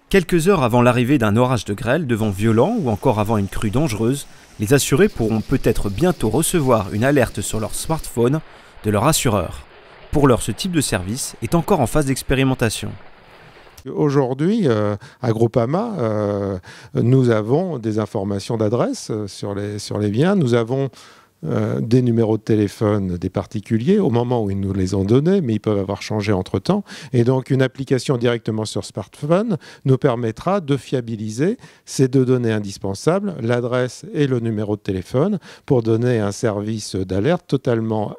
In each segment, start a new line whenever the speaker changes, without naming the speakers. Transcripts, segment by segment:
Quelques heures avant l'arrivée d'un orage de grêle, de vent violent ou encore avant une crue dangereuse, les assurés pourront peut-être bientôt recevoir une alerte sur leur smartphone de leur assureur. Pour l'heure, ce type de service est encore en phase d'expérimentation.
Aujourd'hui, à Groupama, nous avons des informations d'adresse sur les biens. Nous avons des numéros de téléphone des particuliers au moment où ils nous les ont donnés, mais ils peuvent avoir changé entre-temps. Et donc, une application directement sur smartphone nous permettra de fiabiliser ces deux données indispensables, l'adresse et le numéro de téléphone, pour donner un service d'alerte totalement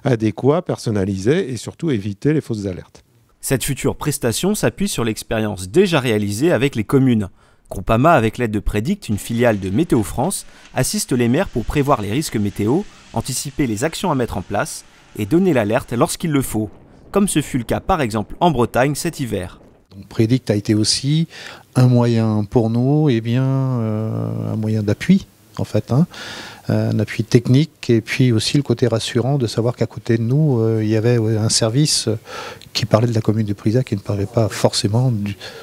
adéquat, personnalisé et surtout éviter les fausses alertes.
Cette future prestation s'appuie sur l'expérience déjà réalisée avec les communes. Groupama, avec l'aide de Predict, une filiale de Météo France, assiste les maires pour prévoir les risques météo, anticiper les actions à mettre en place et donner l'alerte lorsqu'il le faut, comme ce fut le cas par exemple en Bretagne cet hiver.
Donc, Predict a été aussi un moyen pour nous, un moyen d'appui en fait, un appui technique et puis aussi le côté rassurant de savoir qu'à côté de nous, il y avait un service qui parlait de la commune de Prisac qui ne parlait pas forcément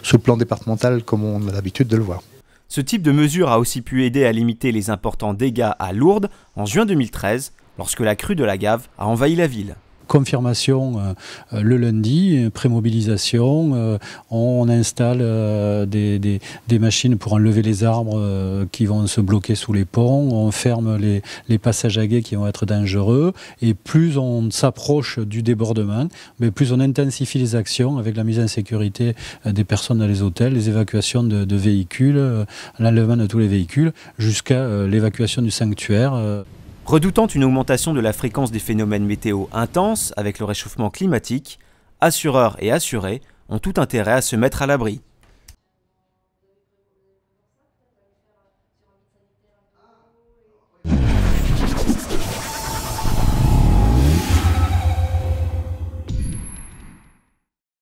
sous le plan départemental comme on a l'habitude de le voir.
Ce type de mesure a aussi pu aider à limiter les importants dégâts à Lourdes en juin 2013, lorsque la crue de la Gave a envahi la ville.
Confirmation le lundi, prémobilisation, on installe des machines pour enlever les arbres qui vont se bloquer sous les ponts, on ferme les passages à gué qui vont être dangereux et plus on s'approche du débordement, mais plus on intensifie les actions avec la mise en sécurité des personnes dans les hôtels, les évacuations de véhicules, l'enlèvement de tous les véhicules jusqu'à l'évacuation du sanctuaire.
Redoutant une augmentation de la fréquence des phénomènes météo intenses avec le réchauffement climatique, assureurs et assurés ont tout intérêt à se mettre à l'abri.